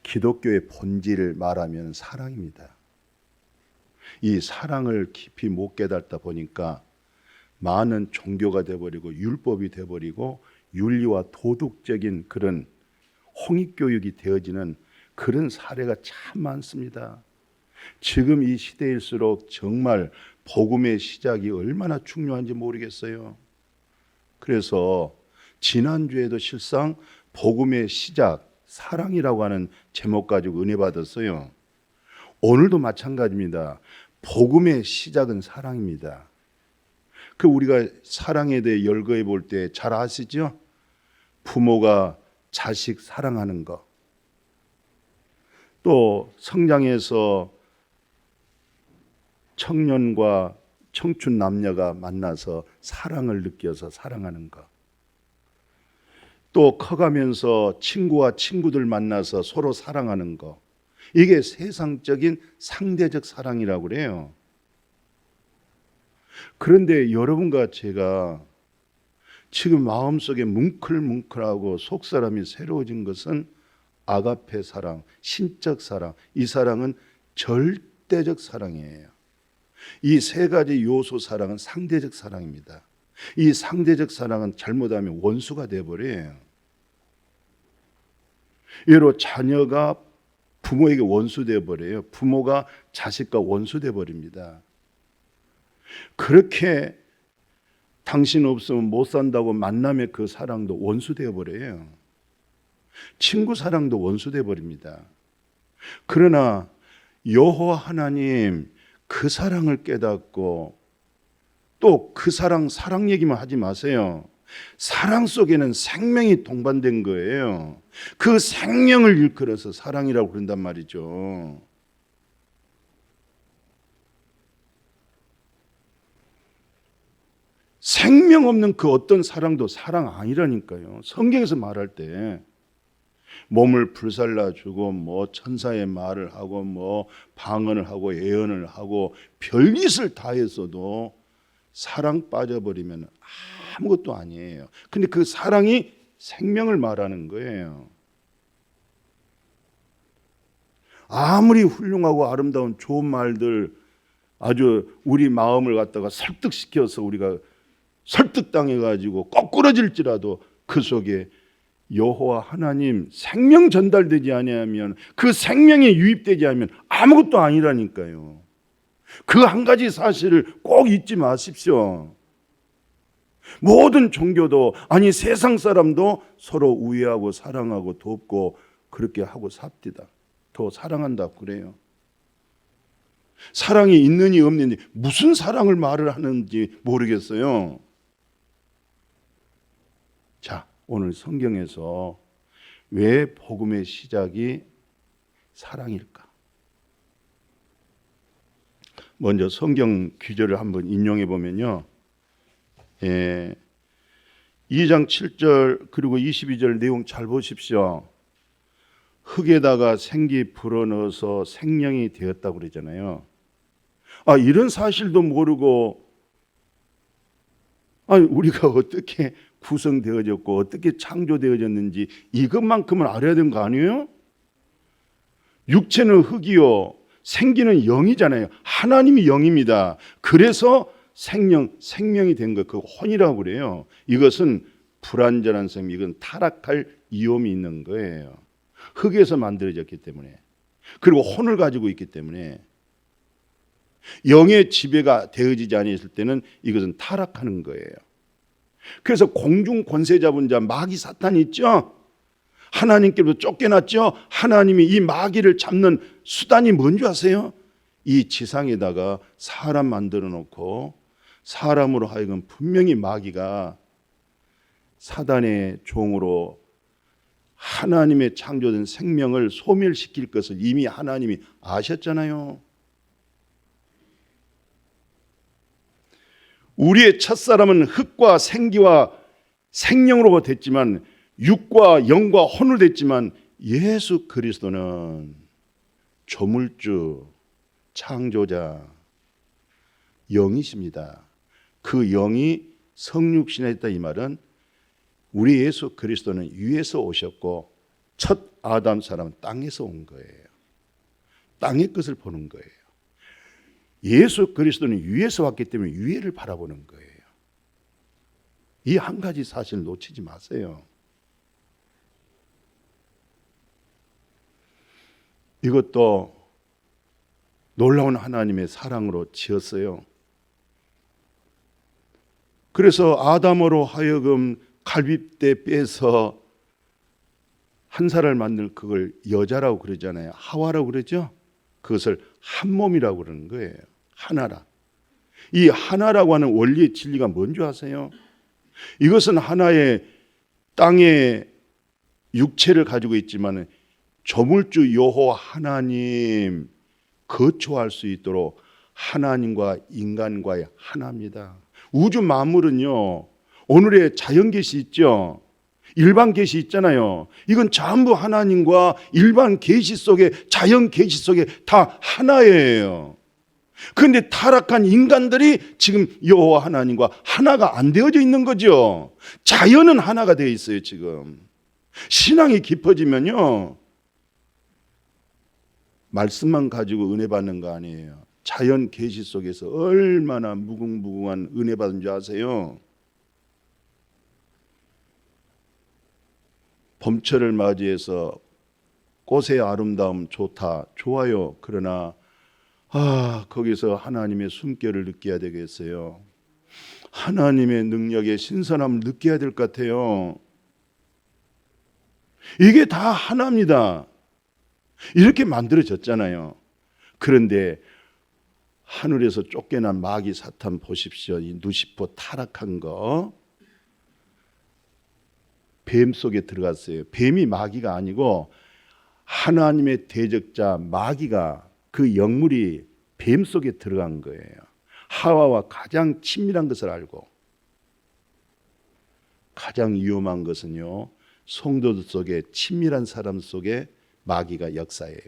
기독교의 본질을 말하면 사랑입니다. 이 사랑을 깊이 못 깨닫다 보니까 많은 종교가 돼버리고 율법이 돼버리고 윤리와 도덕적인 그런 홍익교육이 되어지는 그런 사례가 참 많습니다. 지금 이 시대일수록 정말 복음의 시작이 얼마나 중요한지 모르겠어요. 그래서 지난주에도 실상 복음의 시작, 사랑이라고 하는 제목 가지고 은혜 받았어요. 오늘도 마찬가지입니다. 복음의 시작은 사랑입니다. 그 우리가 사랑에 대해 열거해 볼 때 잘 아시죠? 부모가 자식 사랑하는 거. 또 성장해서 청년과 청춘 남녀가 만나서 사랑을 느껴서 사랑하는 것. 또 커가면서 친구와 친구들 만나서 서로 사랑하는 것. 이게 세상적인 상대적 사랑이라고 그래요. 그런데 여러분과 제가 지금 마음속에 뭉클뭉클하고 속사람이 새로워진 것은 아가페 사랑, 신적 사랑. 이 사랑은 절대적 사랑이에요. 이 세 가지 요소 사랑은 상대적 사랑입니다. 이 상대적 사랑은 잘못하면 원수가 되어버려요. 예로 자녀가 부모에게 원수 되어버려요. 부모가 자식과 원수 되어버립니다. 그렇게 당신 없으면 못 산다고 만남의 그 사랑도 원수 되어버려요. 친구 사랑도 원수 되어버립니다. 그러나 여호와 하나님 그 사랑을 깨닫고 또 그 사랑 얘기만 하지 마세요. 사랑 속에는 생명이 동반된 거예요. 그 생명을 일컬어서 사랑이라고 그런단 말이죠. 생명 없는 그 어떤 사랑도 사랑 아니라니까요. 성경에서 말할 때 몸을 불살라주고 뭐 천사의 말을 하고 뭐 방언을 하고 예언을 하고 별짓을 다 했어도 사랑 빠져버리면 아무것도 아니에요. 근데 그 사랑이 생명을 말하는 거예요. 아무리 훌륭하고 아름다운 좋은 말들 아주 우리 마음을 갖다가 설득시켜서 우리가 설득당해가지고 거꾸러질지라도 그 속에 여호와 하나님 생명 전달되지 아니하면 그 생명에 유입되지 않으면 아무것도 아니라니까요. 그 한 가지 사실을 꼭 잊지 마십시오. 모든 종교도 아니 세상 사람도 서로 우애하고 사랑하고 돕고 그렇게 하고 삽디다. 더 사랑한다 그래요. 사랑이 있느니 없느니 무슨 사랑을 말을 하는지 모르겠어요. 자, 오늘 성경에서 왜 복음의 시작이 사랑일까? 먼저 성경 구절을 한번 인용해 보면요. 2장 7절 그리고 22절 내용 잘 보십시오. 흙에다가 생기 불어넣어서 생명이 되었다고 그러잖아요. 이런 사실도 모르고 우리가 어떻게 구성되어졌고 어떻게 창조되어졌는지 이것만큼은 알아야 되는 거 아니에요? 육체는 흙이요 생기는 영이잖아요. 하나님이 영입니다. 그래서 생명이 된 것, 그 혼이라고 그래요. 이것은 불완전한 생명, 이건 타락할 위험이 있는 거예요. 흙에서 만들어졌기 때문에, 그리고 혼을 가지고 있기 때문에 영의 지배가 되어지지 않았을 때는 이것은 타락하는 거예요. 그래서 공중 권세 잡은 자 마귀 사탄이 있죠. 하나님께로부터 쫓겨났죠. 하나님이 이 마귀를 잡는 수단이 뭔지 아세요? 이 지상에다가 사람 만들어 놓고 사람으로 하여금 분명히 마귀가 사단의 종으로 하나님의 창조된 생명을 소멸시킬 것을 이미 하나님이 아셨잖아요. 우리의 첫사람은 흙과 생기와 생명으로부터 됐지만 육과 영과 혼으로 됐지만 예수 그리스도는 조물주, 창조자, 영이십니다. 그 영이 성육신했다 이 말은 우리 예수 그리스도는 위에서 오셨고 첫 아담 사람은 땅에서 온 거예요. 땅의 것을 보는 거예요. 예수 그리스도는 위에서 왔기 때문에 위에를 바라보는 거예요. 이 한 가지 사실을 놓치지 마세요. 이것도 놀라운 하나님의 사랑으로 지었어요. 그래서 아담으로 하여금 갈빗대 빼서 한 사람을 만들 그걸 여자라고 그러잖아요. 하와라고 그러죠. 그것을 한 몸이라고 그러는 거예요. 하나라. 이 하나라고 하는 원리의 진리가 뭔지 아세요? 이것은 하나의 땅의 육체를 가지고 있지만 조물주 여호와 하나님 거처할 수 있도록 하나님과 인간과의 하나입니다. 우주 만물은요, 오늘의 자연 계시 있죠, 일반 계시 있잖아요. 이건 전부 하나님과 일반 계시 속에, 자연 계시 속에 다 하나예요. 그런데 타락한 인간들이 지금 여호와 하나님과 하나가 안 되어져 있는 거죠. 자연은 하나가 되어 있어요. 지금 신앙이 깊어지면요, 말씀만 가지고 은혜 받는 거 아니에요. 자연 계시 속에서 얼마나 무궁무궁한 은혜 받은 줄 아세요? 봄철을 맞이해서 꽃의 아름다움 좋다, 좋아요. 그러나 거기서 하나님의 숨결을 느껴야 되겠어요. 하나님의 능력의 신선함을 느껴야 될 것 같아요. 이게 다 하나입니다. 이렇게 만들어졌잖아요. 그런데 하늘에서 쫓겨난 마귀 사탄 보십시오. 이 누시퍼 타락한 거, 뱀 속에 들어갔어요. 뱀이 마귀가 아니고 하나님의 대적자 마귀가, 그 영물이 뱀 속에 들어간 거예요. 하와와 가장 친밀한 것을 알고, 가장 위험한 것은요, 성도들 속에, 친밀한 사람 속에 마귀가 역사해요.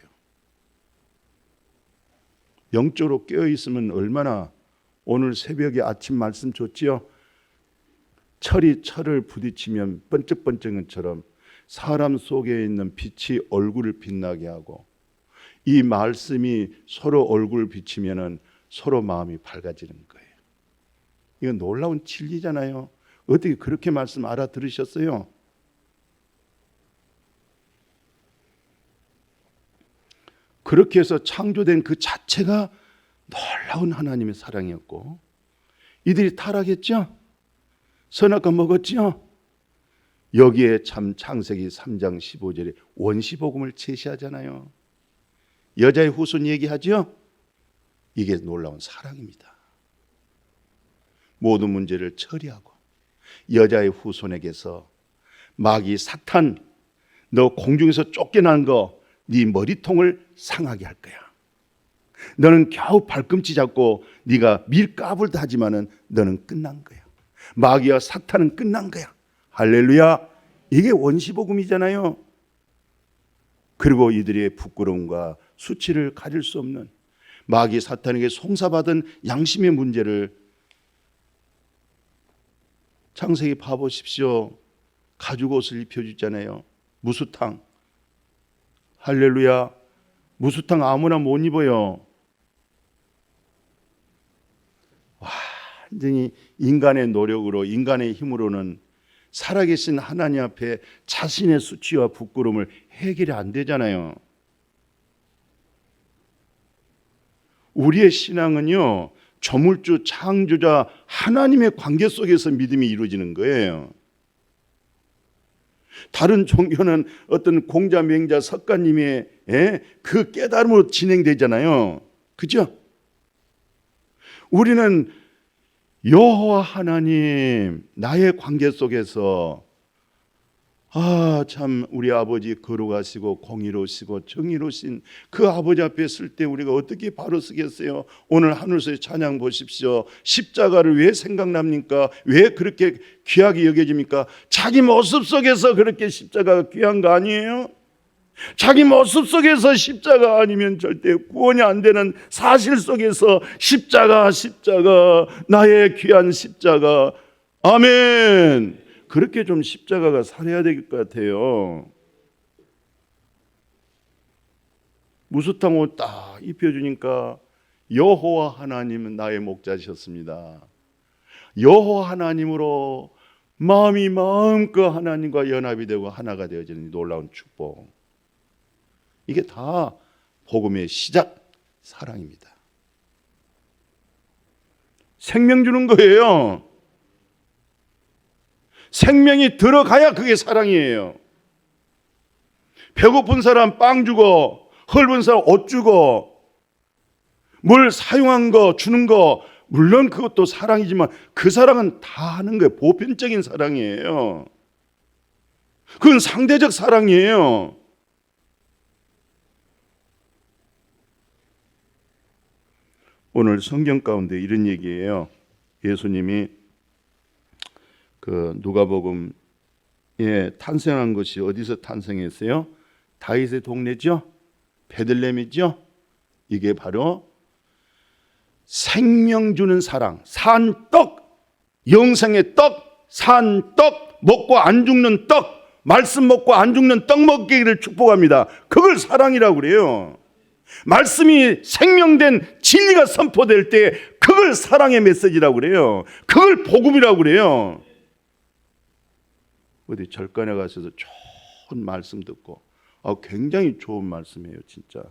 영적으로 깨어있으면 얼마나, 오늘 새벽에 아침 말씀 줬지요? 철이 철을 부딪히면 번쩍번쩍한 것처럼 사람 속에 있는 빛이 얼굴을 빛나게 하고, 이 말씀이 서로 얼굴을 비치면 서로 마음이 밝아지는 거예요. 이건 놀라운 진리잖아요. 어떻게 그렇게 말씀 알아들으셨어요? 그렇게 해서 창조된 그 자체가 놀라운 하나님의 사랑이었고, 이들이 타락했죠? 선악과 먹었죠? 여기에 참 창세기 3장 15절에 원시복음을 제시하잖아요. 여자의 후손 얘기하죠? 이게 놀라운 사랑입니다. 모든 문제를 처리하고 여자의 후손에게서 마귀 사탄, 너 공중에서 쫓겨난 거 네 머리통을 상하게 할 거야. 너는 겨우 발꿈치 잡고 네가 밀가불도 하지만은 너는 끝난 거야. 마귀와 사탄은 끝난 거야. 할렐루야. 이게 원시복음이잖아요. 그리고 이들의 부끄러움과 수치를 가릴 수 없는, 마귀 사탄에게 송사받은 양심의 문제를, 창세기 봐보십시오. 가죽 옷을 입혀주잖아요. 무수탕. 할렐루야. 무수탕 아무나 못 입어요. 완전히 인간의 노력으로, 인간의 힘으로는 살아계신 하나님 앞에 자신의 수치와 부끄러움을 해결이 안 되잖아요. 우리의 신앙은요, 조물주 창조자 하나님의 관계 속에서 믿음이 이루어지는 거예요. 다른 종교는 어떤 공자, 맹자, 석가님의 그 깨달음으로 진행되잖아요. 그죠? 우리는 여호와 하나님, 나의 관계 속에서 참 우리 아버지 거룩하시고 공의로우시고 정의로우신 그 아버지 앞에 설 때 우리가 어떻게 바로 서겠어요? 오늘 하늘에서 찬양 보십시오. 십자가를 왜 생각납니까? 왜 그렇게 귀하게 여겨집니까? 자기 모습 속에서 그렇게 십자가가 귀한 거 아니에요? 자기 모습 속에서 십자가 아니면 절대 구원이 안 되는 사실 속에서 십자가, 나의 귀한 십자가. 아멘. 그렇게 좀 십자가가 살아야 될 것 같아요. 무스탕 옷 딱 입혀주니까 여호와 하나님은 나의 목자셨습니다. 여호와 하나님으로 마음이 마음껏 하나님과 연합이 되고 하나가 되어지는 놀라운 축복. 이게 다 복음의 시작, 사랑입니다. 생명 주는 거예요. 생명이 들어가야 그게 사랑이에요. 배고픈 사람 빵 주고, 헐은 사람 옷 주고, 뭘 사용한 거 주는 거, 물론 그것도 사랑이지만 그 사랑은 다 하는 거예요. 보편적인 사랑이에요. 그건 상대적 사랑이에요. 오늘 성경 가운데 이런 얘기예요. 예수님이 그 누가복음에 탄생한 것이 어디서 탄생했어요? 다윗의 동네죠? 베들레헴이죠? 이게 바로 생명 주는 사랑, 산 떡, 영생의 떡, 산 떡, 먹고 안 죽는 떡, 말씀 먹고 안 죽는 떡 먹기를 축복합니다. 그걸 사랑이라고 그래요. 말씀이 생명된 진리가 선포될 때 그걸 사랑의 메시지라고 그래요. 그걸 복음이라고 그래요. 어디 절간에 가셔서 좋은 말씀 듣고, 굉장히 좋은 말씀이에요. 진짜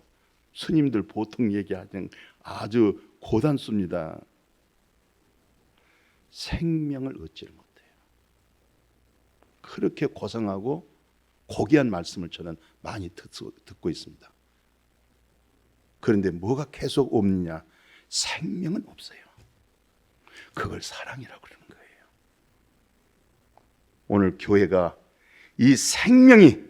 스님들 보통 얘기하는 아주 고단수입니다. 생명을 얻지를 못해요. 그렇게 고상하고 고귀한 말씀을 저는 많이 듣고 있습니다. 그런데 뭐가 계속 없느냐? 생명은 없어요. 그걸 사랑이라고 그러는 거예요. 오늘 교회가 이 생명이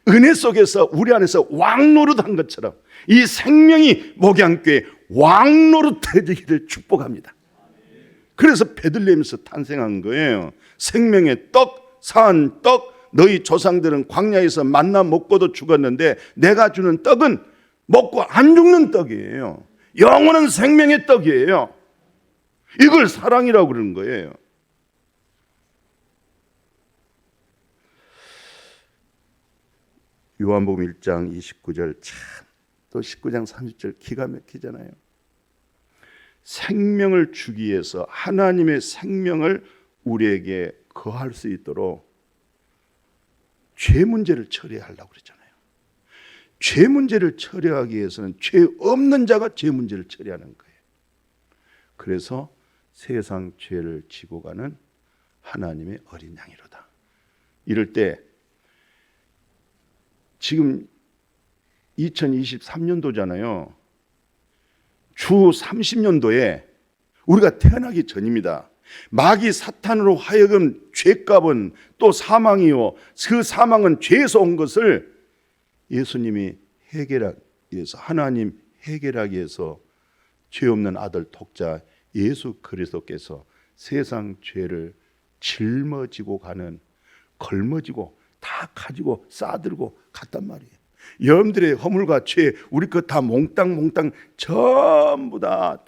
은혜 속에서 우리 안에서 왕노릇한 것처럼 이 생명이 목양교회 왕노릇해지기를 축복합니다. 그래서 베들레헴에서 탄생한 거예요. 생명의 떡, 산 떡. 너희 조상들은 광야에서 만나 먹고도 죽었는데 내가 주는 떡은 먹고 안 죽는 떡이에요. 영원한 생명의 떡이에요. 이걸 사랑이라고 그러는 거예요. 요한복음 1장 29절 참, 또 19장 30절 기가 막히잖아요. 생명을 주기 위해서 하나님의 생명을 우리에게 거할 수 있도록 죄 문제를 처리하려고 그랬잖아요. 죄 문제를 처리하기 위해서는 죄 없는 자가 죄 문제를 처리하는 거예요. 그래서 세상 죄를 지고 가는 하나님의 어린 양이로다. 이럴 때 지금 2023년도잖아요. 주 30년도에 우리가 태어나기 전입니다. 마귀 사탄으로 하여금 죄값은 또 사망이요. 그 사망은 죄에서 온 것을 예수님이 해결하기 위해서, 하나님 해결하기 위해서 죄 없는 아들 독자 예수 그리스도께서 세상 죄를 짊어지고 가는, 걸머지고 다 가지고 싸들고 갔단 말이에요. 여러분들의 허물과 죄, 우리 것 다 몽땅 전부 다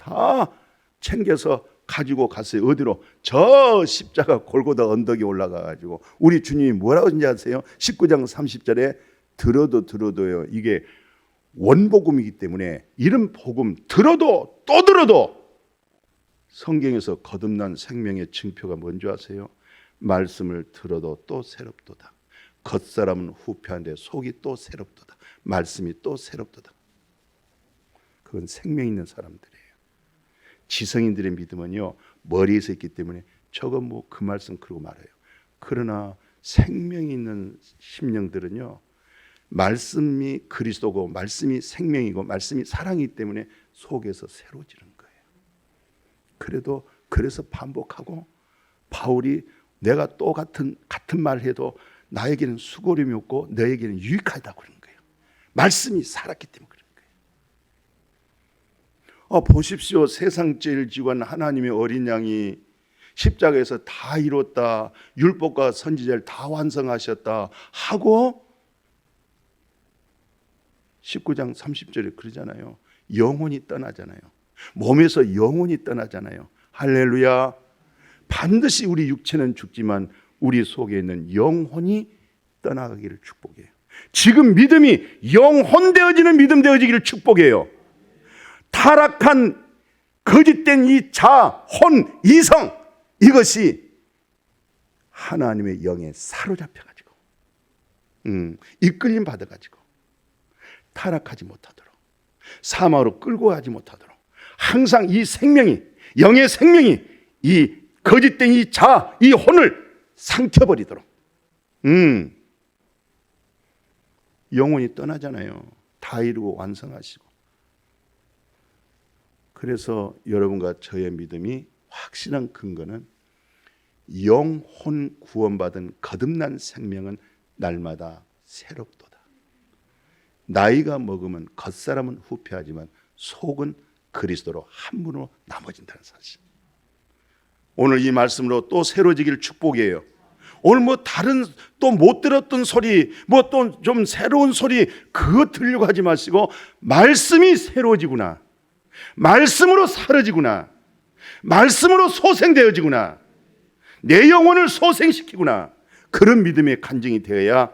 챙겨서 가지고 갔어요. 어디로? 저 십자가 골고다 언덕에 올라가 가지고 우리 주님이 뭐라고 하는지 아세요? 19장 30절에 들어도요. 이게 원복음이기 때문에 이런 복음 들어도 또 들어도 성경에서 거듭난 생명의 증표가 뭔지 아세요? 말씀을 들어도 또 새롭도다. 겉사람은 후패한데 속이 또 새롭도다. 말씀이 또 새롭도다. 그건 생명 있는 사람들이에요. 지성인들의 믿음은요, 머리에서 있기 때문에 저거 뭐 그 말씀 그러고 말아요. 그러나 생명이 있는 심령들은요, 말씀이 그리스도고 말씀이 생명이고 말씀이 사랑이기 때문에 속에서 새로워지는 거예요. 그래서 반복하고 바울이 내가 또 같은 말 해도 나에게는 수고림이 없고 너에게는 유익하다고 그러는 거예요. 말씀이 살았기 때문에 그런 거예요. 보십시오. 세상 죄를 지고 한 하나님의 어린 양이 십자가에서 다 이뤘다. 율법과 선지자를 다 완성하셨다 하고 19장 30절에 그러잖아요. 영혼이 떠나잖아요. 몸에서 영혼이 떠나잖아요. 할렐루야. 반드시 우리 육체는 죽지만 우리 속에 있는 영혼이 떠나가기를 축복해요. 지금 믿음이 영혼되어지는 믿음 되어지기를 축복해요. 타락한 거짓된 이 자, 혼, 이성, 이것이 하나님의 영에 사로잡혀가지고 이끌림 받아가지고 타락하지 못하도록, 사망으로 끌고 가지 못하도록 항상 이 생명이, 영의 생명이 이 거짓된 이 자, 이 혼을 삼켜버리도록. 영혼이 떠나잖아요. 다 이루고 완성하시고. 그래서 여러분과 저의 믿음이 확실한 근거는 영혼 구원받은 거듭난 생명은 날마다 새롭도다. 나이가 먹으면 겉사람은 후패하지만 속은 그리스도로 한 분으로 남아진다는 사실. 오늘 이 말씀으로 또 새로지기를 축복해요. 오늘 뭐 다른 또 못 들었던 소리, 뭐 또 좀 새로운 소리 그거 들려고 하지 마시고 말씀이 새로워지구나, 말씀으로 사라지구나, 말씀으로 소생되어지구나, 내 영혼을 소생시키구나, 그런 믿음의 간증이 되어야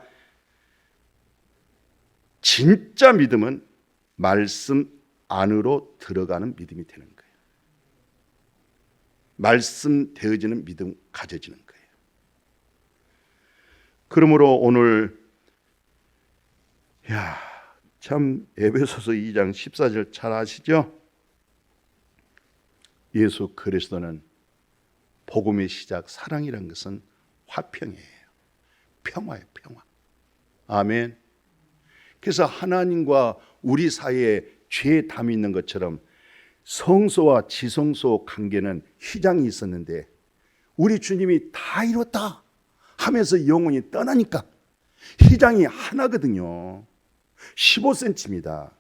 진짜 믿음은 말씀 안으로 들어가는 믿음이 되는 거예요. 말씀 되어지는 믿음 가져지는 거예요. 그러므로 오늘 참 에베소서 2장 14절 잘 아시죠? 예수 그리스도는 복음의 시작, 사랑이라는 것은 화평이에요. 평화예요, 평화. 아멘. 그래서 하나님과 우리 사이에 죄의 담이 있는 것처럼 성소와 지성소 관계는 휘장이 있었는데 우리 주님이 다 이뤘다 하면서 영혼이 떠나니까 휘장이 하나거든요. 15cm입니다.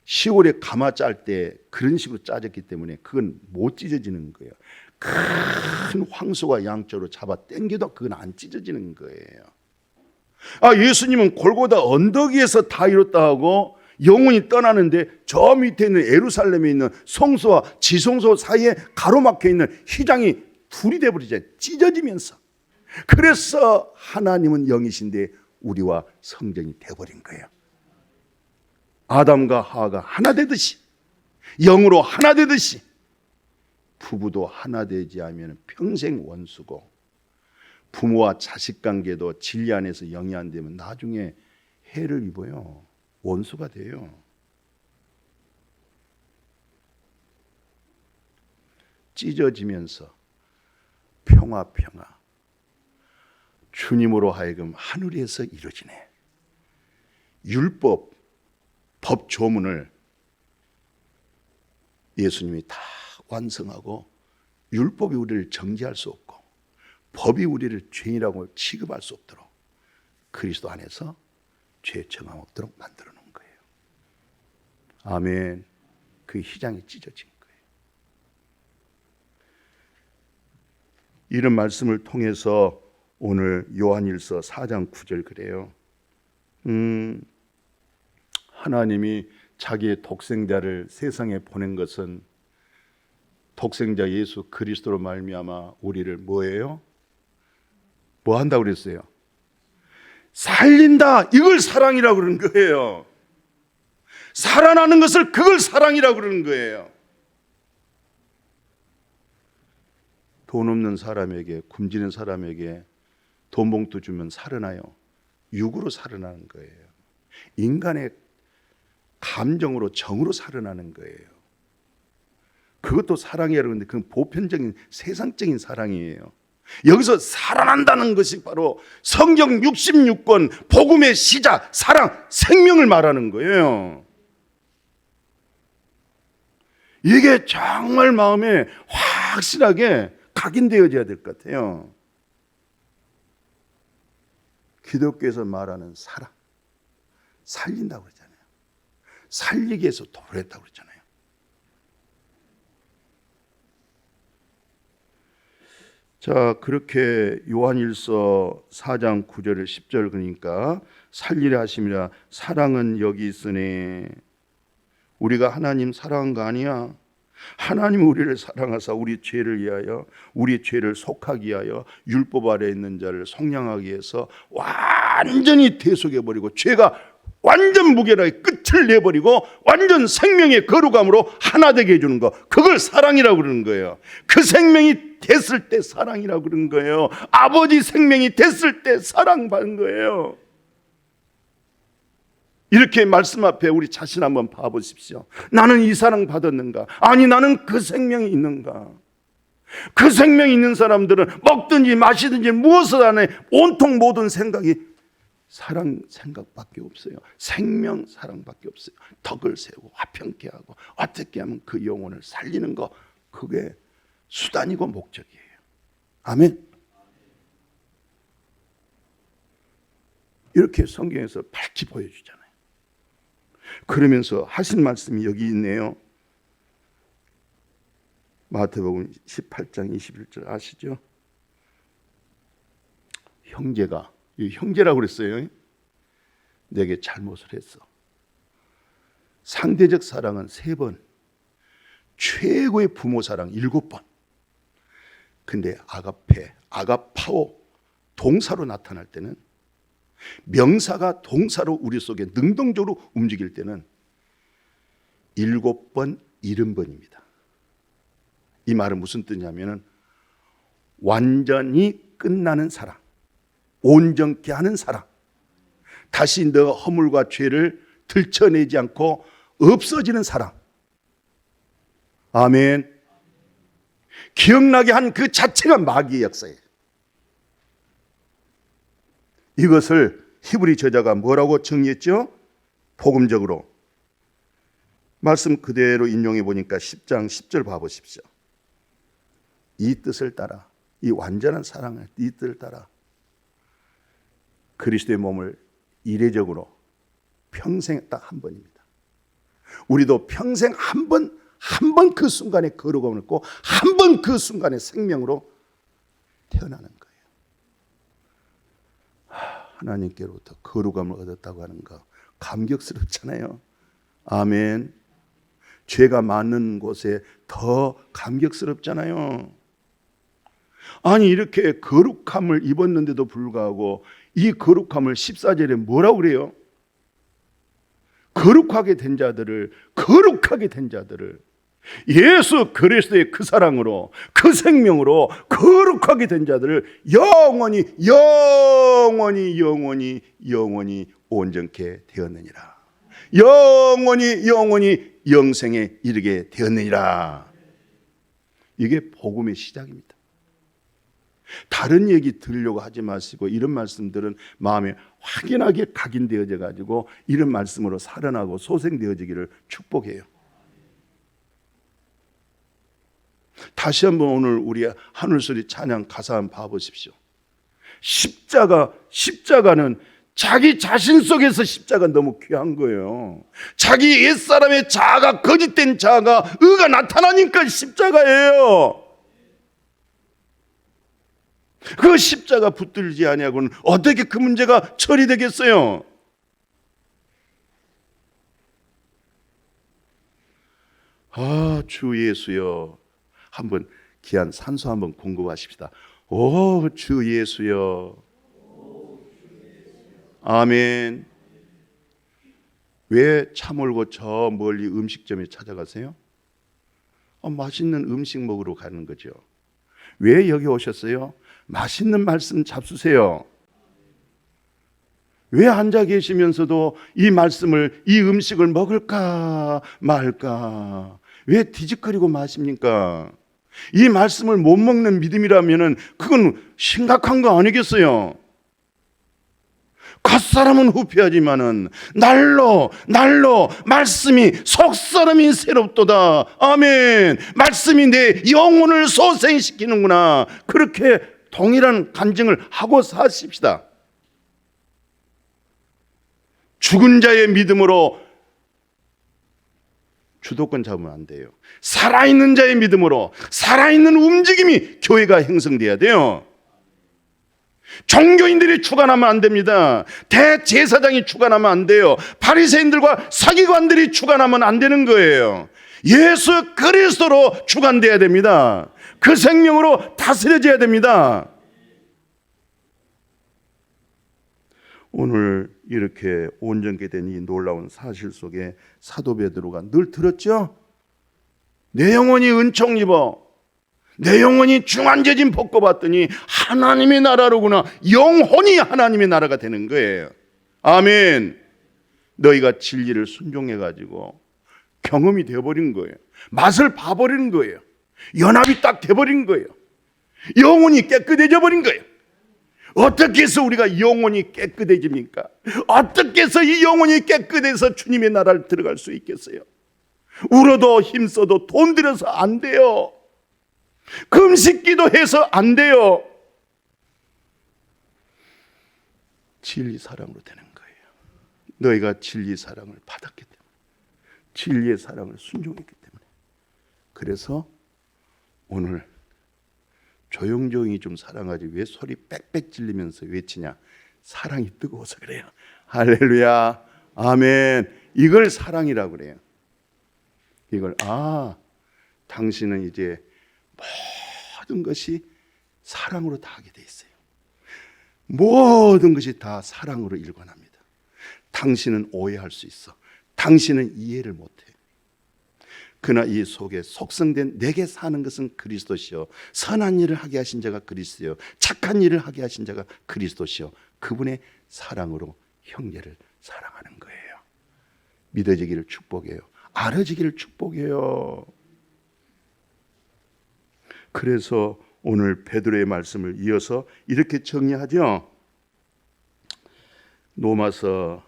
시골에 가마 짤 때 그런 식으로 짜졌기 때문에 그건 못 찢어지는 거예요. 큰 황소가 양쪽으로 잡아 당겨도 그건 안 찢어지는 거예요. 예수님은 골고다 언덕 위에서 다 이뤘다 하고 영혼이 떠나는데 저 밑에 있는 예루살렘에 있는 성소와 지성소 사이에 가로막혀 있는 휘장이 둘이 돼버리잖아요. 찢어지면서. 그래서 하나님은 영이신데 우리와 성전이 돼버린 거예요. 아담과 하와가 하나 되듯이, 영으로 하나 되듯이 부부도 하나 되지 않으면 평생 원수고, 부모와 자식 관계도 진리 안에서 영이 안 되면 나중에 해를 입어요. 원수가 돼요. 찢어지면서 평화 주님으로 하여금 하늘에서 이루어지네. 율법, 법 조문을 예수님이 다 완성하고 율법이 우리를 정죄할 수 없고 법이 우리를 죄인이라고 취급할 수 없도록 그리스도 안에서 죄 정함 없도록 만들어 놓은 거예요. 아멘. 그 휘장이 찢어진 거예요. 이런 말씀을 통해서 오늘 요한일서 4장 9절 그래요. 하나님이 자기의 독생자를 세상에 보낸 것은 독생자 예수 그리스도로 말미암아 우리를 뭐예요? 뭐 한다고 그랬어요? 살린다. 이걸 사랑이라고 그러는 거예요. 살아나는 것을 그걸 사랑이라고 그러는 거예요. 돈 없는 사람에게, 굶주린 사람에게 돈 봉투 주면 살아나요. 육으로 살아나는 거예요. 인간의 감정으로, 정으로 살아나는 거예요. 그것도 사랑이라고 하는데 그건 보편적인 세상적인 사랑이에요. 여기서 살아난다는 것이 바로 성경 66권 복음의 시작, 사랑, 생명을 말하는 거예요. 이게 정말 마음에 확실하게 각인되어져야 될 것 같아요. 기독교에서 말하는 사랑, 살린다고 그러잖아요. 살리기 위해서 도랬다고 그러잖아요. 자, 그렇게 요한일서 4장 9절 10절 그러니까 살리려 하심이라. 사랑은 여기 있으니 우리가 하나님 사랑한 거 아니야. 하나님 우리를 사랑하사 우리 죄를 위하여, 우리 죄를 속하기 위하여 율법 아래에 있는 자를 속량하기 위해서 완전히 대속해버리고 죄가 완전 무결하게 끝을 내버리고 완전 생명의 거룩함으로 하나 되게 해주는 거, 그걸 사랑이라고 그러는 거예요. 그 생명이 됐을 때 사랑이라고 그러는 거예요. 아버지 생명이 됐을 때 사랑받은 거예요. 이렇게 말씀 앞에 우리 자신 한번 봐보십시오. 나는 이 사랑 받았는가? 아니, 나는 그 생명이 있는가? 그 생명이 있는 사람들은 먹든지 마시든지 무엇을 안에 온통 모든 생각이 사랑 생각밖에 없어요. 생명 사랑밖에 없어요. 덕을 세우고 화평케 하고 어떻게 하면 그 영혼을 살리는 거, 그게 수단이고 목적이에요. 아멘. 이렇게 성경에서 밝히 보여주잖아요. 그러면서 하신 말씀이 여기 있네요. 마태복음 18장 21절 아시죠? 형제가, 형제라고 그랬어요. 내게 잘못을 했어. 상대적 사랑은 3번, 최고의 부모 사랑 7번. 근데 아가페, 아가파오 동사로 나타날 때는, 명사가 동사로 우리 속에 능동적으로 움직일 때는 7번, 70번입니다. 이 말은 무슨 뜻이냐면 완전히 끝나는 사랑, 온전케 하는 사랑, 다시 너 허물과 죄를 들춰내지 않고 없어지는 사랑. 아멘. 기억나게 한 그 자체가 마귀의 역사예요. 이것을 히브리 저자가 뭐라고 정의했죠? 복음적으로 말씀 그대로 인용해 보니까 10장 10절 봐보십시오. 이 뜻을 따라, 이 완전한 사랑을, 이 뜻을 따라 그리스도의 몸을 이례적으로 평생 딱 한 번입니다. 우리도 평생 한 번 그 순간에 거룩함을 얻고 한 번 그 순간에 생명으로 태어나는 거예요. 하나님께로부터 거룩함을 얻었다고 하는 거 감격스럽잖아요. 아멘. 죄가 많은 곳에 더 감격스럽잖아요. 아니, 이렇게 거룩함을 입었는데도 불구하고 이 거룩함을 14절에 뭐라고 그래요? 거룩하게 된 자들을, 거룩하게 된 자들을 예수 그리스도의 그 사랑으로, 그 생명으로 거룩하게 된 자들을 영원히 영원히 영원히 영원히 온전케 되었느니라. 영원히 영원히 영생에 이르게 되었느니라. 이게 복음의 시작입니다. 다른 얘기 들으려고 하지 마시고 이런 말씀들은 마음에 확연하게 각인되어져 가지고 이런 말씀으로 살아나고 소생되어지기를 축복해요. 다시 한번 오늘 우리 하늘소리 찬양 가사 한번 봐보십시오. 십자가는 자기 자신 속에서 십자가 너무 귀한 거예요. 자기 옛사람의 자아가, 거짓된 자아가, 의가 나타나니까 십자가예요. 그 십자가 붙들지 아니하고는 어떻게 그 문제가 처리되겠어요? 아, 주 예수여. 한번 귀한 산소 한번 공급하십시다. 오, 주 예수여. 아멘. 왜 차 몰고 저 멀리 음식점에 찾아가세요? 맛있는 음식 먹으러 가는 거죠. 왜 여기 오셨어요? 맛있는 말씀 잡수세요. 왜 앉아 계시면서도 이 말씀을, 이 음식을 먹을까 말까? 왜 뒤적거리고 마십니까? 이 말씀을 못 먹는 믿음이라면 그건 심각한 거 아니겠어요? 겉사람은 후피하지만은 날로 말씀이 속사람이 새롭도다. 아멘. 말씀이 내 영혼을 소생시키는구나. 그렇게 동일한 간증을 하고 사십시다. 죽은 자의 믿음으로 주도권 잡으면 안 돼요. 살아있는 자의 믿음으로, 살아있는 움직임이 교회가 형성돼야 돼요. 종교인들이 주관하면 안 됩니다. 대제사장이 주관하면 안 돼요. 바리새인들과 서기관들이 주관하면 안 되는 거예요. 예수 그리스도로 주관되어야 됩니다. 그 생명으로 다스려져야 됩니다. 오늘 이렇게 온전케 된 이 놀라운 사실 속에 사도 베드로가 늘 들었죠. 내 영혼이 은총 입어, 내 영혼이 중한죄짐 벗고봤더니 하나님의 나라로구나. 영혼이 하나님의 나라가 되는 거예요. 아멘. 너희가 진리를 순종해가지고 경험이 되어버린 거예요. 맛을 봐버리는 거예요. 연합이 딱 돼버린 거예요. 영혼이 깨끗해져 버린 거예요. 어떻게 해서 우리가 영혼이 깨끗해집니까? 어떻게 해서 이 영혼이 깨끗해서 주님의 나라를 들어갈 수 있겠어요? 울어도 힘써도 돈 들여서 안 돼요. 금식 기도해서 안 돼요. 진리 사랑으로 되는 거예요. 너희가 진리 사랑을 받았기 때문에, 진리의 사랑을 순종했기 때문에. 그래서 오늘 조용조용히 좀 사랑하지 왜 소리 빽빽 질리면서 외치냐? 사랑이 뜨거워서 그래요. 할렐루야, 아멘. 이걸 사랑이라고 그래요. 이걸 당신은 이제 모든 것이 사랑으로 다 하게 돼 있어요. 모든 것이 다 사랑으로 일관합니다. 당신은 오해할 수 있어. 당신은 이해를 못해. 그러나 이 속에 속성된 내게 사는 것은 그리스도시요, 선한 일을 하게 하신 자가 그리스도요, 착한 일을 하게 하신 자가 그리스도시요. 그분의 사랑으로 형제를 사랑하는 거예요. 믿어지기를 축복해요. 알아지기를 축복해요. 그래서 오늘 베드로의 말씀을 이어서 이렇게 정리하죠. 로마서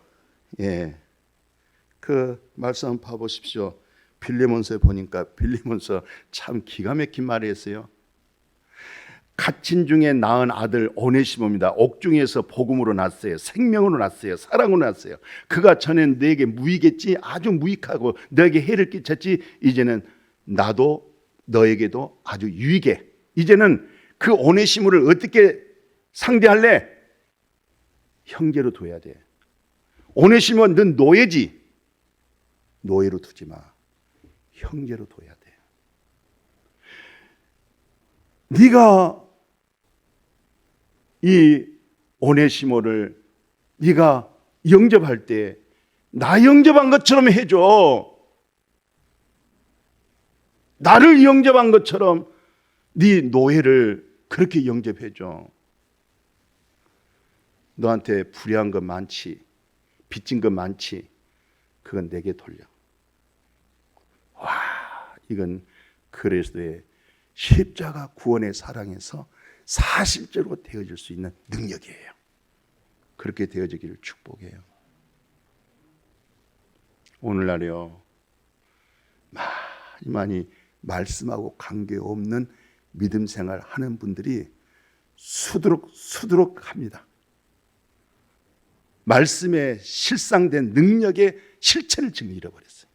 그 말씀 한번 봐보십시오. 빌레몬서에 보니까 빌레몬서 참 기가 막힌 말을 했어요. 갇힌 중에 낳은 아들 오네시모입니다. 옥중에서 복음으로 났어요. 생명으로 났어요. 사랑으로 났어요. 그가 전엔 내게 무익했지, 아주 무익하고 너에게 해를 끼쳤지, 이제는 나도 너에게도 아주 유익해. 이제는 그 오네시모를 어떻게 상대할래? 형제로 둬야 돼. 오네시모는 넌 노예지. 노예로 두지 마. 형제로 둬야 돼. 네가 이 오네시모를 네가 영접할 때 나 영접한 것처럼 해줘. 나를 영접한 것처럼 네 노예를 그렇게 영접해줘. 너한테 불의한 것 많지, 빚진 것 많지, 그건 내게 돌려. 와, 이건 그리스도의 십자가 구원의 사랑에서 사실적으로 되어질 수 있는 능력이에요. 그렇게 되어지기를 축복해요. 오늘날요, 많이 말씀하고 관계없는 믿음 생활 하는 분들이 수두룩 합니다. 말씀에 실상된 능력의 실체를 지금 잃어버렸어요.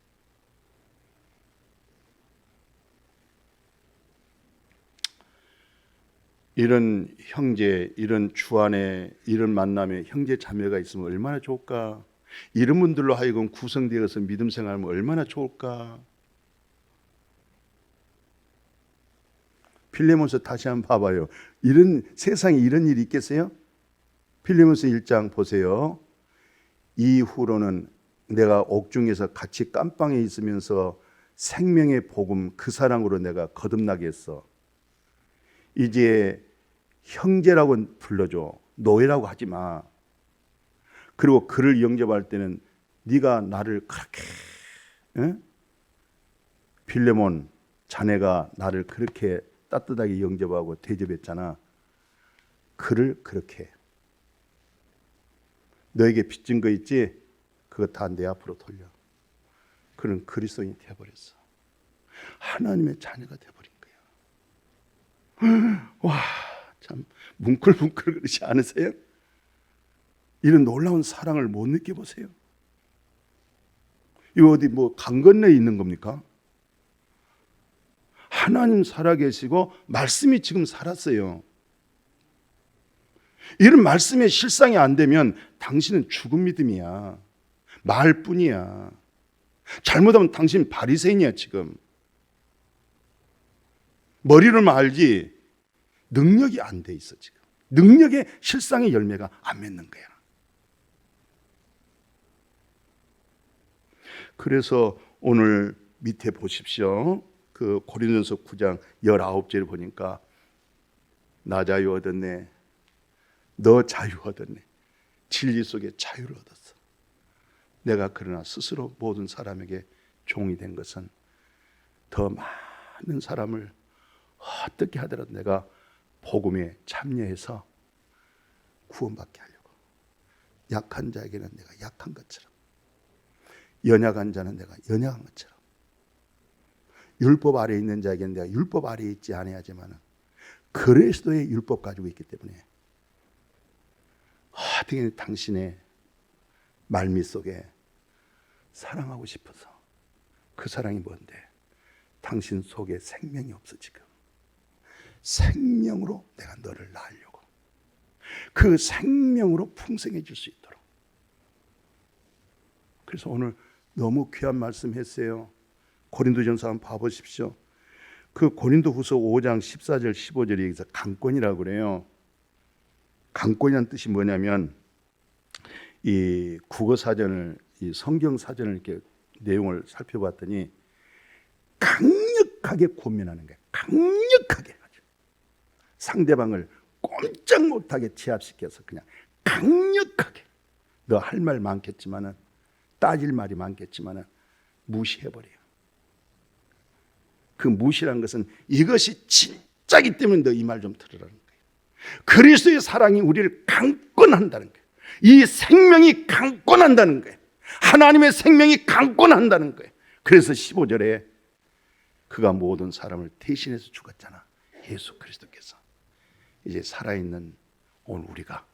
이런 형제, 이런 주 안에 이런 만남에 형제 자매가 있으면 얼마나 좋을까? 이런 분들로 하여금 구성되어서 믿음 생활하면 얼마나 좋을까? 빌레몬서 다시 한번 봐봐요. 이런 세상에 이런 일이 있겠어요? 빌레몬서 1장 보세요. 이후로는 내가 옥중에서 같이 깜방에 있으면서 생명의 복음 그 사랑으로 내가 거듭나게 했어. 이제 형제라고 불러줘. 노예라고 하지 마. 그리고 그를 영접할 때는 네가 나를 그렇게 빌레몬 자네가 나를 그렇게 따뜻하게 영접하고 대접했잖아. 그를 그렇게 너에게 빚진 거 있지? 그거 다 내 앞으로 돌려. 그는 그리스도인이 되어버렸어. 하나님의 자녀가 되어버린 거야. 와, 참 뭉클뭉클 그러지 않으세요? 이런 놀라운 사랑을 못 느껴보세요? 이거 어디 뭐 강 건너에 있는 겁니까? 하나님 살아계시고 말씀이 지금 살았어요. 이런 말씀의 실상이 안 되면 당신은 죽은 믿음이야. 말뿐이야. 잘못하면 당신 바리새인이야 지금. 머리로만 알지 능력이 안 돼 있어 지금. 능력의 실상의 열매가 안 맺는 거야. 그래서 오늘 밑에 보십시오. 그 고린도전서 9장 19절을 보니까 나 자유 얻었네, 너 자유 얻었네, 진리 속에 자유를 얻었어. 내가 그러나 스스로 모든 사람에게 종이 된 것은 더 많은 사람을 어떻게 하더라도 내가 복음에 참여해서 구원받게 하려고. 약한 자에게는 내가 약한 것처럼, 연약한 자는 내가 연약한 것처럼, 율법 아래에 있는 자에게는 내가 율법 아래에 있지 아니하지만 그리스도의 율법 가지고 있기 때문에 어떻게 당신의 말미 속에 사랑하고 싶어서. 그 사랑이 뭔데? 당신 속에 생명이 없어 지금. 생명으로 내가 너를 낳으려고. 그 생명으로 풍성해질 수 있도록. 그래서 오늘 너무 귀한 말씀 했어요. 고린도전서 한번 봐보십시오. 그 고린도후서 5장 14절 15절에 여기서 강권이라고 그래요. 강권이라는 뜻이 뭐냐면 이 국어 사전을, 이 성경 사전을 이렇게 내용을 살펴봤더니 강력하게 권면하는 거예요. 강력하게 상대방을 꼼짝 못하게 제압시켜서 그냥 강력하게, 너 할 말 많겠지만은, 따질 말이 많겠지만은 무시해버려요. 그 무시라는 것은 이것이 진짜기 때문에 너 이 말 좀 들으라는 거예요. 그리스도의 사랑이 우리를 강권한다는 거예요. 이 생명이 강권한다는 거예요. 하나님의 생명이 강권한다는 거예요. 그래서 15절에 그가 모든 사람을 대신해서 죽었잖아. 예수 그리스도께서. 이제 살아있는 오늘 우리가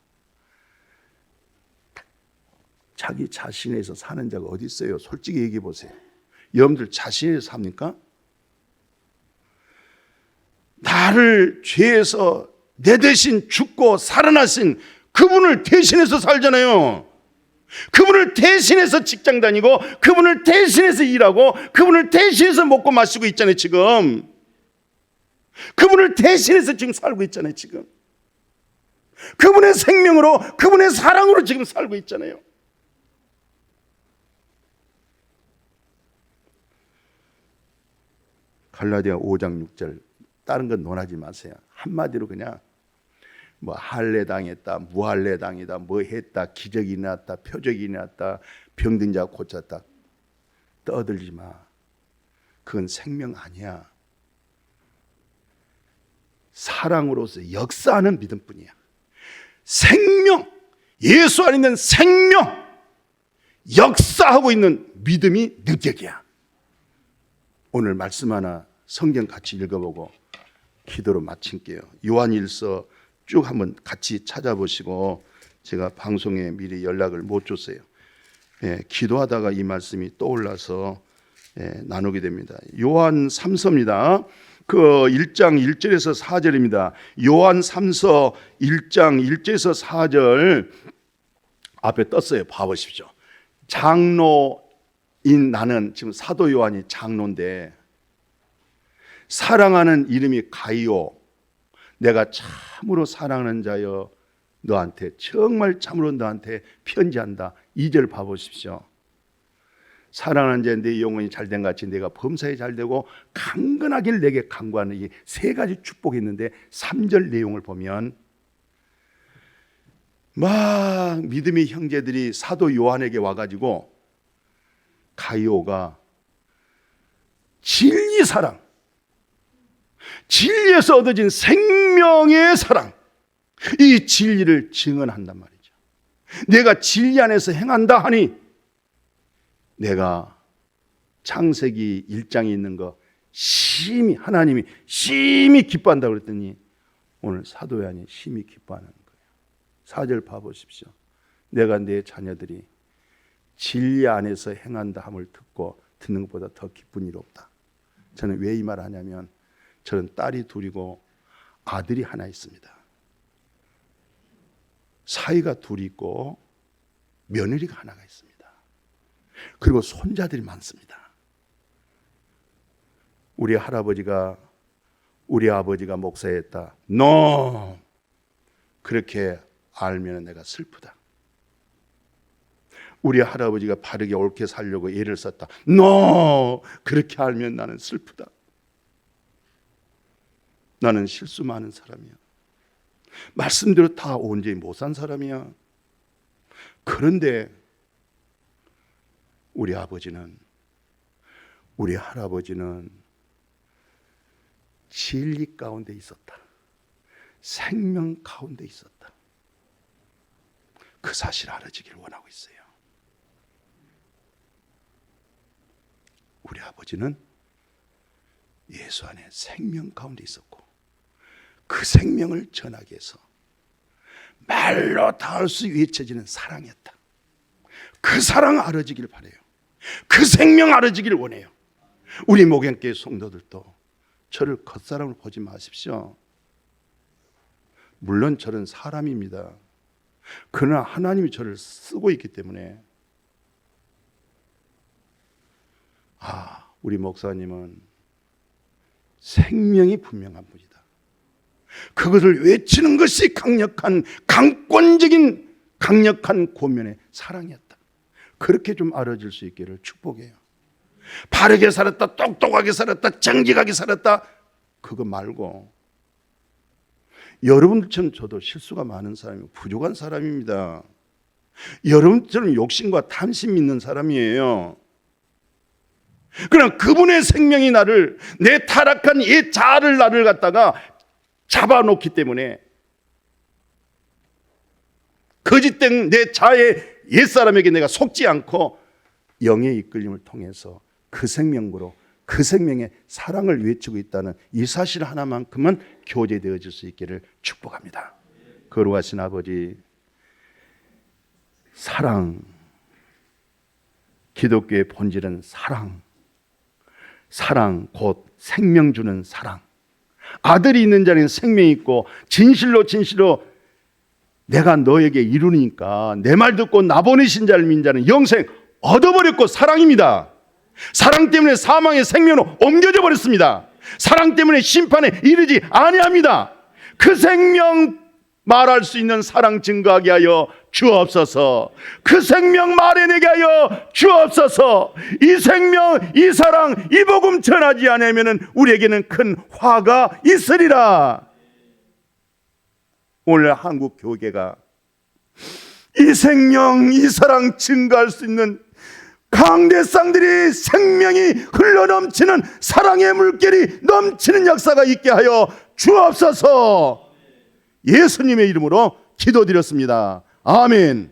자기 자신에서 사는 자가 어디 있어요? 솔직히 얘기해 보세요. 여러분들 자신에서 삽니까? 나를 죄에서 내 대신 죽고 살아나신 그분을 대신해서 살잖아요. 그분을 대신해서 직장 다니고, 그분을 대신해서 일하고, 그분을 대신해서 먹고 마시고 있잖아요 지금. 그분을 대신해서 지금 살고 있잖아요 지금. 그분의 생명으로, 그분의 사랑으로 지금 살고 있잖아요. 갈라디아 5장 6절, 다른 건 논하지 마세요. 한마디로 그냥 뭐 할례 당했다, 무할례 당이다, 뭐 했다, 기적이 났다, 표적이 났다, 병든 자 고쳤다, 떠들지 마. 그건 생명 아니야. 사랑으로서 역사하는 믿음뿐이야. 생명, 예수 안에 있는 생명, 역사하고 있는 믿음이 능력이야. 오늘 말씀 하나 성경 같이 읽어보고 기도로 마칠게요. 요한일서 쭉 한번 같이 찾아보시고, 제가 방송에 미리 연락을 못 줬어요. 기도하다가 이 말씀이 떠올라서 나누게 됩니다. 요한 3서입니다. 그 1장 1절에서 4절입니다. 요한 3서 1장 1절에서 4절 앞에 떴어요. 봐보십시오. 장로인 나는, 지금 사도 요한이 장로인데, 사랑하는 이름이 가이오, 내가 참으로 사랑하는 자여 너한테, 정말 참으로 너한테 편지한다. 2절 봐보십시오. 사랑하는 자 내 영혼이 잘된 같이 내가 범사에 잘되고 강건하길 내게 간구하는 이 세 가지 축복이 있는데, 3절 내용을 보면 막 믿음의 형제들이 사도 요한에게 와가지고, 가이오가 진리 사랑, 진리에서 얻어진 생명의 사랑, 이 진리를 증언한단 말이죠. 내가 진리 안에서 행한다 하니 내가 창세기 1장에 있는 거 심히, 하나님이 심히 기뻐한다고 그랬더니 오늘 사도 요한이 심히 기뻐하는 거예요. 4절 봐보십시오. 내가 내 자녀들이 진리 안에서 행한다 함을 듣는 것보다 더 기쁜 일 없다. 저는 왜 이 말을 하냐면, 저는 딸이 둘이고 아들이 하나 있습니다. 사위가 둘이 있고 며느리가 하나가 있습니다. 그리고 손자들이 많습니다. 우리 할아버지가 우리 아버지가 목사였다. No! 그렇게 알면 내가 슬프다. 우리 할아버지가 바르게 옳게 살려고 애를 썼다. No! 그렇게 알면 나는 슬프다. 나는 실수 많은 사람이야. 말씀대로 다 온전히 못 산 사람이야. 그런데 우리 아버지는, 우리 할아버지는 진리 가운데 있었다. 생명 가운데 있었다. 그 사실을 알아지기를 원하고 있어요. 우리 아버지는 예수 안에 생명 가운데 있었고 그 생명을 전하기 위해서 말로 닿을 수 외쳐지는 사랑이었다. 그 사랑 알아지길 바라요. 그 생명 알아지길 원해요. 우리 목양교회 성도들도 저를 겉사람으로 보지 마십시오. 물론 저는 사람입니다. 그러나 하나님이 저를 쓰고 있기 때문에 우리 목사님은 생명이 분명한 분이다. 그것을 외치는 것이 강력한 강권적인 강력한 고면의 사랑이었다. 그렇게 좀 알아질 수 있기를 축복해요. 바르게 살았다, 똑똑하게 살았다, 정직하게 살았다, 그거 말고 여러분들처럼 저도 실수가 많은 사람이고 부족한 사람입니다. 여러분처럼 욕심과 탐심 있는 사람이에요. 그러나 그분의 생명이 나를, 내 타락한 옛 자아를 나를 갖다가 잡아놓기 때문에 거짓된 내 자아의 옛사람에게 내가 속지 않고 영의 이끌림을 통해서 그 생명으로 그 생명의 사랑을 외치고 있다는 이 사실 하나만큼은 교제되어질 수 있기를 축복합니다. 거룩하신 아버지, 사랑, 기독교의 본질은 사랑, 사랑 곧 생명 주는 사랑. 아들이 있는 자는 생명이 있고 진실로 내가 너에게 이루니까 내 말 듣고 나 보내신 자를 믿는 자는 영생 얻어버렸고 사랑입니다. 사랑 때문에 사망의 생명으로 옮겨져 버렸습니다. 사랑 때문에 심판에 이르지 아니합니다. 그 생명 말할 수 있는 사랑 증거하게 하여 주옵소서. 그 생명 말해내게 하여 주옵소서. 이 생명, 이 사랑, 이 복음 전하지 않으면 우리에게는 큰 화가 있으리라. 오늘 한국 교계가 이 생명, 이 사랑 증거할 수 있는 강대상들이 생명이 흘러넘치는 사랑의 물결이 넘치는 역사가 있게 하여 주옵소서. 예수님의 이름으로 기도드렸습니다. 아멘.